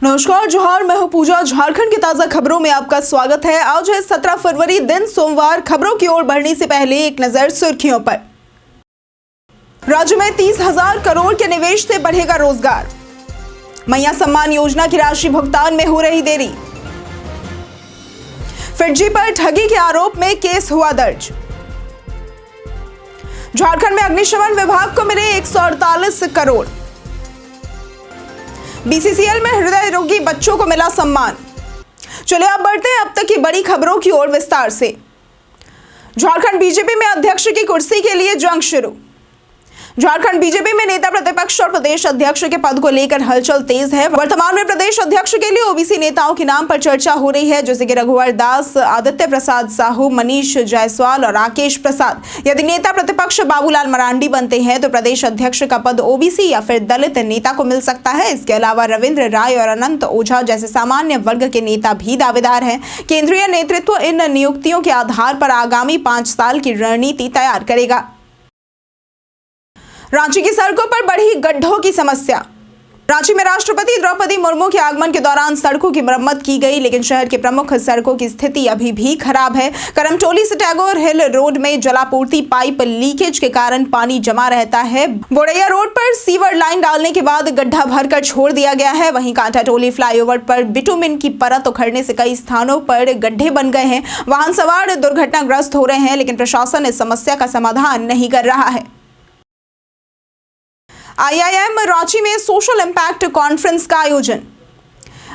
नमस्कार, जोहार। मैं हूं पूजा। झारखंड की ताजा खबरों में आपका स्वागत है। आज है 17 फरवरी, दिन सोमवार। खबरों की ओर बढ़ने से पहले एक नजर सुर्खियों पर। राज्य में 30,000 करोड़ के निवेश से बढ़ेगा रोजगार। मैया सम्मान योजना की राशि भुगतान में हो रही देरी। फिरजी पर ठगी के आरोप में केस हुआ दर्ज। झारखंड में अग्निशमन विभाग को मिले 148 करोड़। बीसीसीएल में हृदय रोगी बच्चों को मिला सम्मान। चलिए अब बढ़ते हैं अब तक की बड़ी खबरों की ओर विस्तार से। झारखंड बीजेपी में अध्यक्ष की कुर्सी के लिए जंग शुरू। झारखंड बीजेपी में नेता प्रतिपक्ष और प्रदेश अध्यक्ष के पद को लेकर हलचल तेज है। वर्तमान में प्रदेश अध्यक्ष के लिए ओबीसी नेताओं के नाम पर चर्चा हो रही है, जैसे कि रघुवर दास, आदित्य प्रसाद साहू, मनीष जायसवाल और राकेश प्रसाद। यदि नेता प्रतिपक्ष बाबूलाल मरांडी बनते हैं तो प्रदेश अध्यक्ष का पद ओबीसी या फिर दलित नेता को मिल सकता है। इसके अलावा रविंद्र राय और अनंत ओझा जैसे सामान्य वर्ग के नेता भी दावेदार हैं। केंद्रीय नेतृत्व इन नियुक्तियों के आधार पर आगामी 5 साल की रणनीति तैयार करेगा। रांची की सड़कों पर बढ़ी गड्ढों की समस्या। रांची में राष्ट्रपति द्रौपदी मुर्मू के आगमन के दौरान सड़कों की मरम्मत की गई, लेकिन शहर के प्रमुख सड़कों की स्थिति अभी भी खराब है। करमटोली से टैगोर हिल रोड में जलापूर्ति पाइप लीकेज के कारण पानी जमा रहता है। बोड़ैया रोड पर सीवर लाइन डालने के बाद गड्ढा भरकर छोड़ दिया गया है। वहीं कांटाटोली फ्लाईओवर पर बिटुमिन की परत उखड़ने से कई स्थानों पर गड्ढे बन गए हैं। वाहन सवार दुर्घटनाग्रस्त हो रहे हैं, लेकिन प्रशासन इस समस्या का समाधान नहीं कर रहा है। आईआईएम रांची में सोशल इम्पैक्ट कॉन्फ्रेंस का आयोजन।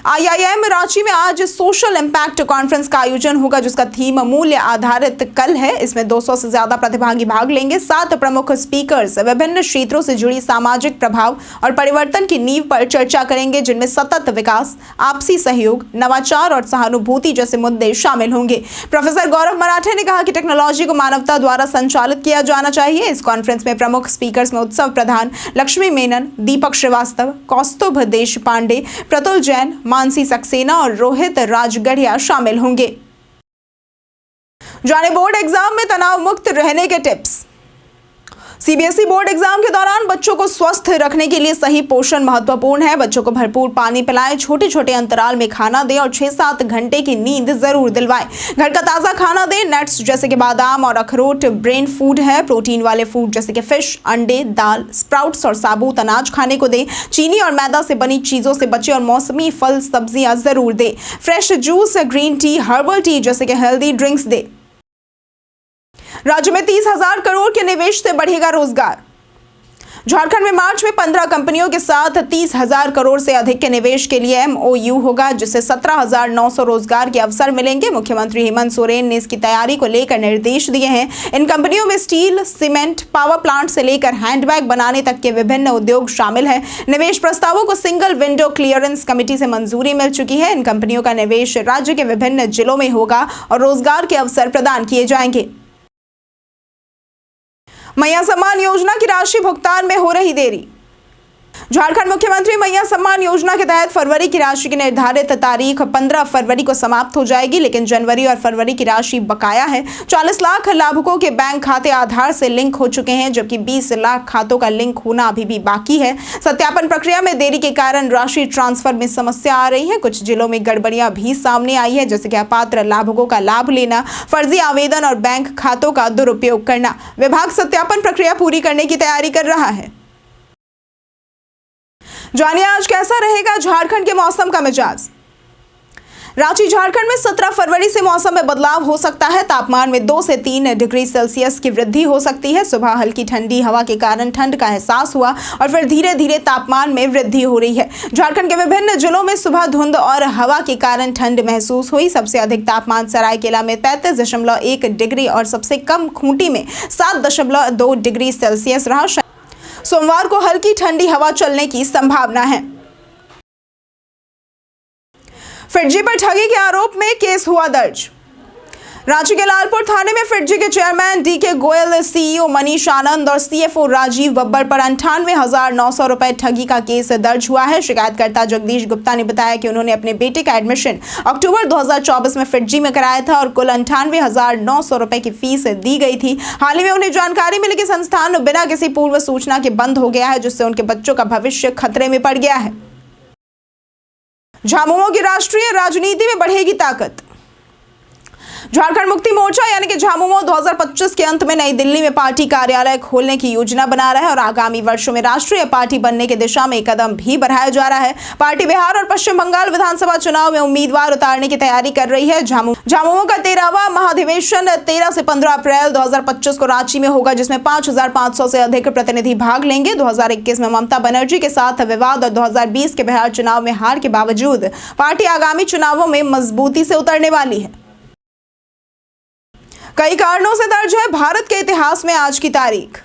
आईआईएम रांची में आज सोशल इम्पैक्ट कॉन्फ्रेंस का आयोजन होगा, जिसका थीम मूल्य आधारित कल है। इसमें 200 से ज्यादा प्रतिभागी भाग लेंगे। 7 प्रमुख स्पीकर्स विभिन्न क्षेत्रों से जुड़ी सामाजिक प्रभाव और परिवर्तन की नींव पर चर्चा करेंगे, जिनमें सतत विकास, आपसी सहयोग, नवाचार और सहानुभूति जैसे मुद्दे शामिल होंगे। प्रोफेसर गौरव मराठे ने कहा कि टेक्नोलॉजी को मानवता द्वारा संचालित किया जाना चाहिए। इस कॉन्फ्रेंस में प्रमुख स्पीकर्स में उत्सव प्रधान, लक्ष्मी मेनन, दीपक श्रीवास्तव, कौस्तुभ देशपांडे, प्रतुल जैन, मानसी सक्सेना और रोहित राजगढ़िया शामिल होंगे। जाने बोर्ड एग्जाम में तनाव मुक्त रहने के टिप्स। सीबीएसई बोर्ड एग्जाम के दौरान बच्चों को स्वस्थ रखने के लिए सही पोषण महत्वपूर्ण है। बच्चों को भरपूर पानी पिलाएं, छोटे छोटे अंतराल में खाना दें और 6-7 घंटे की नींद जरूर दिलवाएं। घर का ताजा खाना दें। नट्स जैसे कि बादाम और अखरोट ब्रेन फूड है। प्रोटीन वाले फूड जैसे कि फिश, अंडे, दाल, स्प्राउट्स और साबुत अनाज खाने को दें। चीनी और मैदा से बनी चीजों से बचें और मौसमी फल सब्जियां जरूर दें। Fresh juice, green tea, herbal tea जैसे कि हेल्दी ड्रिंक्स दें। राज्य में 30,000 करोड़ के निवेश से बढ़ेगा रोजगार। झारखंड में मार्च में 15 कंपनियों के साथ 30,000 करोड़ से अधिक के निवेश के लिए एमओयू होगा, जिससे 17,900 रोजगार के अवसर मिलेंगे। मुख्यमंत्री हेमंत सोरेन ने इसकी तैयारी को लेकर निर्देश दिए हैं। इन कंपनियों में स्टील, सीमेंट, पावर प्लांट से लेकर हैंडबैग बनाने तक के विभिन्न उद्योग शामिल हैं। निवेश प्रस्तावों को सिंगल विंडो क्लियरेंस कमेटी से मंजूरी मिल चुकी है। इन कंपनियों का निवेश राज्य के विभिन्न जिलों में होगा और रोजगार के अवसर प्रदान किए जाएंगे। मैया सम्मान योजना की राशि भुगतान में हो रही देरी। झारखंड मुख्यमंत्री मैया सम्मान योजना के तहत फरवरी की राशि की निर्धारित तारीख 15 फरवरी को समाप्त हो जाएगी, लेकिन जनवरी और फरवरी की राशि बकाया है। 40 लाख लाभुकों के बैंक खाते आधार से लिंक हो चुके हैं, जबकि 20 लाख खातों का लिंक होना अभी भी बाकी है। सत्यापन प्रक्रिया में देरी के कारण राशि ट्रांसफर में समस्या आ रही है। कुछ जिलों में गड़बड़ियां भी सामने आई है, जैसे कि अपात्र लाभुकों का लाभ लेना, फर्जी आवेदन और बैंक खातों का दुरुपयोग करना। विभाग सत्यापन प्रक्रिया पूरी करने की तैयारी कर रहा है। जानिए आज कैसा रहेगा झारखंड के मौसम का मिजाज। रांची झारखंड में 17 फरवरी से मौसम में बदलाव हो सकता है। तापमान में 2 से 3 डिग्री सेल्सियस की वृद्धि हो सकती है। सुबह हल्की ठंडी हवा के कारण ठंड का एहसास हुआ और फिर धीरे धीरे तापमान में वृद्धि हो रही है। झारखंड के विभिन्न जिलों में सुबह धुंध और हवा के कारण ठंड महसूस हुई। सबसे अधिक तापमान सरायकेला में 33.1 डिग्री और सबसे कम खूंटी में 7.2 डिग्री सेल्सियस रहा। सोमवार को हल्की ठंडी हवा चलने की संभावना है। फिरजी पर ठगी के आरोप में केस हुआ दर्ज। रांची के लालपुर थाने में फिरजी के chairman D K Goyal, CEO Manish Anand और सीएफओ राजीव बब्बर पर 98,900 रुपए ठगी का केस दर्ज हुआ है। शिकायतकर्ता जगदीश गुप्ता ने बताया कि उन्होंने अपने बेटे का एडमिशन अक्टूबर 2024 में फिरजी में कराया था और कुल 98,900 रुपए की फीस दी गई थी। हाल ही में उन्हें जानकारी मिली कि संस्थान बिना किसी पूर्व सूचना के बंद हो गया है, जिससे उनके बच्चों का भविष्य खतरे में पड़ गया है। झामुमो की राष्ट्रीय राजनीति में बढ़ेगी ताकत। झारखंड मुक्ति मोर्चा यानी कि झामुमो 2025 के अंत में नई दिल्ली में पार्टी कार्यालय खोलने की योजना बना रहा है और आगामी वर्षों में राष्ट्रीय पार्टी बनने की दिशा में एक कदम भी बढ़ाया जा रहा है। पार्टी बिहार और पश्चिम बंगाल विधानसभा चुनाव में उम्मीदवार उतारने की तैयारी कर रही है। झामुमो का 13वां महाधिवेशन 13 से 15 अप्रैल 2025 को रांची में होगा, जिसमें 5,500 से अधिक प्रतिनिधि भाग लेंगे। 2021 में ममता बनर्जी के साथ विवाद और 2020 के बिहार चुनाव में हार के बावजूद पार्टी आगामी चुनावों में मजबूती से उतरने वाली है। कई कारणों से दर्ज है भारत के इतिहास में आज की तारीख।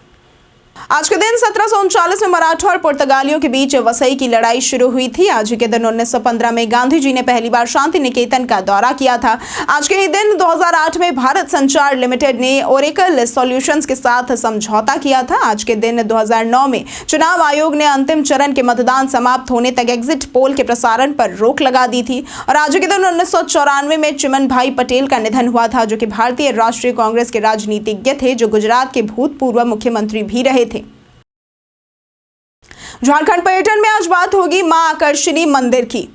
आज के दिन 1739 में मराठा और पुर्तगालियों के बीच वसई की लड़ाई शुरू हुई थी। आज के दिन 1915 में गांधी जी ने पहली बार शांति निकेतन का दौरा किया था। आज के ही दिन 2008 में भारत संचार लिमिटेड ने ओरेकल सॉल्यूशंस के साथ समझौता किया था। आज के दिन 2009 में चुनाव आयोग ने अंतिम चरण के मतदान समाप्त होने तक एग्जिट पोल के प्रसारण पर रोक लगा दी थी। और आज के दिन 1994 में चिमन भाई पटेल का निधन हुआ था, जो कि भारतीय राष्ट्रीय कांग्रेस के राजनीतिज्ञ थे, जो गुजरात के भूतपूर्व मुख्यमंत्री भी रहे थे। झारखंड पर्यटन में आज बात होगी मां आकर्षणी मंदिर की।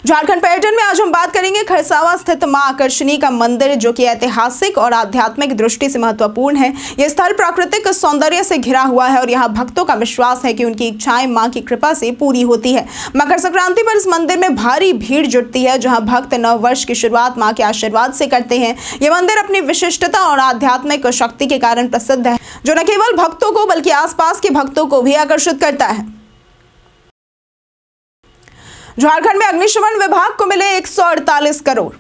झारखंड पर्यटन में आज हम बात करेंगे खरसावा स्थित मां आकर्षणी का मंदिर, जो कि ऐतिहासिक और आध्यात्मिक दृष्टि से महत्वपूर्ण है। यह स्थल प्राकृतिक सौंदर्य से घिरा हुआ है और यहाँ भक्तों का विश्वास है कि उनकी इच्छाएं मां की कृपा से पूरी होती है। मकर संक्रांति पर इस मंदिर में भारी भीड़ जुटती है, जहाँ भक्त नव वर्ष की शुरुआत मां के आशीर्वाद से करते हैं। यह मंदिर अपनी विशिष्टता और आध्यात्मिक शक्ति के कारण प्रसिद्ध है, जो न केवल भक्तों को बल्कि आसपास के भक्तों को भी आकर्षित करता है। झारखंड में अग्निशमन विभाग को मिले 148 करोड़।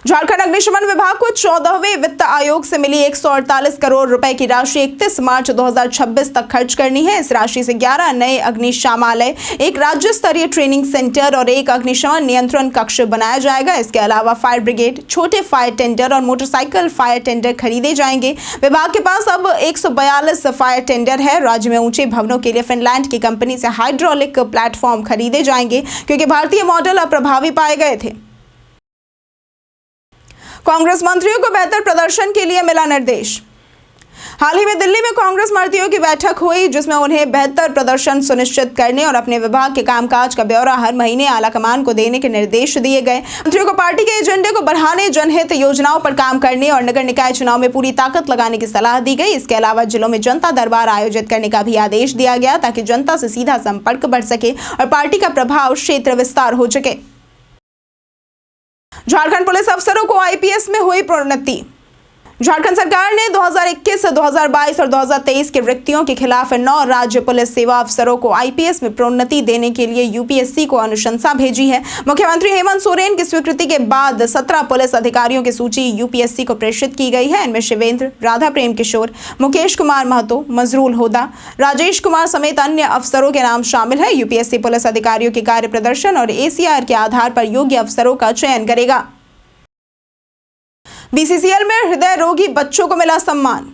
झारखंड अग्निशमन विभाग को 14वें वित्त आयोग से मिली 148 करोड़ रुपए की राशि 31 मार्च 2026 तक खर्च करनी है। इस राशि से 11 नए अग्निशमालय, एक राज्य स्तरीय ट्रेनिंग सेंटर और एक अग्निशमन नियंत्रण कक्ष बनाया जाएगा। इसके अलावा फायर ब्रिगेड, छोटे फायर टेंडर और मोटरसाइकिल फायर टेंडर खरीदे जाएंगे। विभाग के पास अब 142 फायर टेंडर है। राज्य में ऊंचे भवनों के लिए फिनलैंड की कंपनी से हाइड्रोलिक प्लेटफॉर्म खरीदे जाएंगे, क्योंकि भारतीय मॉडल अप्रभावी पाए गए थे। कांग्रेस मंत्रियों को बेहतर प्रदर्शन के लिए मिला निर्देश। हाल ही में दिल्ली में कांग्रेस मंत्रियों की बैठक हुई, जिसमें उन्हें बेहतर प्रदर्शन सुनिश्चित करने और अपने विभाग के कामकाज का ब्यौरा हर महीने आला कमान को देने के निर्देश दिए गए। मंत्रियों को पार्टी के एजेंडे को बढ़ाने, जनहित योजनाओं पर काम करने और नगर निकाय चुनाव में पूरी ताकत लगाने की सलाह दी गई। इसके अलावा जिलों में जनता दरबार आयोजित करने का भी आदेश दिया गया, ताकि जनता से सीधा संपर्क बढ़ सके और पार्टी का प्रभाव क्षेत्र विस्तार हो सके। झारखंड पुलिस अफसरों को आईपीएस में हुई प्रोन्नति। झारखंड सरकार ने 2021, 2022 और 2023 के रिक्तियों के खिलाफ 9 राज्य पुलिस सेवा अफसरों को आईपीएस में प्रोन्नति देने के लिए यूपीएससी को अनुशंसा भेजी है। मुख्यमंत्री हेमंत सोरेन की स्वीकृति के बाद 17 पुलिस अधिकारियों की सूची यूपीएससी को प्रेषित की गई है। इनमें शिवेंद्र, राधा प्रेम किशोर, मुकेश कुमार महतो, मजरूल होदा, राजेश कुमार समेत अन्य अफसरों के नाम शामिल है। यूपीएससी पुलिस अधिकारियों के कार्य प्रदर्शन और एसीआर के आधार पर योग्य अफसरों का चयन करेगा। बीसीसीएल में हृदय रोगी बच्चों को मिला सम्मान।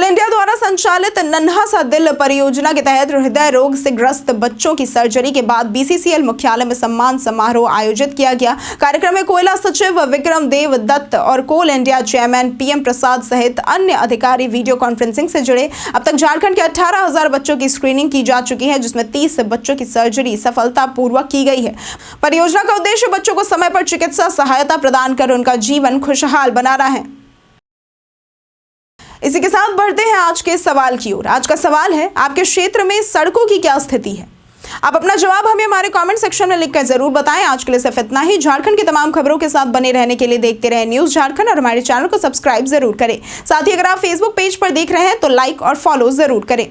ऑल इंडिया द्वारा संचालित नन्हा सा दिल परियोजना के तहत हृदय रोग से ग्रस्त बच्चों की सर्जरी के बाद बीसीसीएल मुख्यालय में सम्मान समारोह आयोजित किया गया। कार्यक्रम में कोयला सचिव विक्रम देव दत्त और कोल इंडिया चेयरमैन पीएम प्रसाद सहित अन्य अधिकारी वीडियो कॉन्फ्रेंसिंग से जुड़े। अब तक झारखंड के 18,000 बच्चों की स्क्रीनिंग की जा चुकी है, जिसमें 30 बच्चों की सर्जरी सफलतापूर्वक की गई है। परियोजना का उद्देश्य बच्चों को समय पर चिकित्सा सहायता प्रदान कर उनका जीवन खुशहाल बनाना है। इसी के साथ बढ़ते हैं आज के सवाल की ओर। आज का सवाल है, आपके क्षेत्र में सड़कों की क्या स्थिति है? आप अपना जवाब हमें हमारे कमेंट सेक्शन में लिखकर जरूर बताएं। आज के लिए सिर्फ इतना ही। झारखंड की तमाम खबरों के साथ बने रहने के लिए देखते रहें न्यूज़ झारखंड और हमारे चैनल को सब्सक्राइब जरूर करें। साथ ही अगर आप फेसबुक पेज पर देख रहे हैं तो लाइक और फॉलो जरूर करें।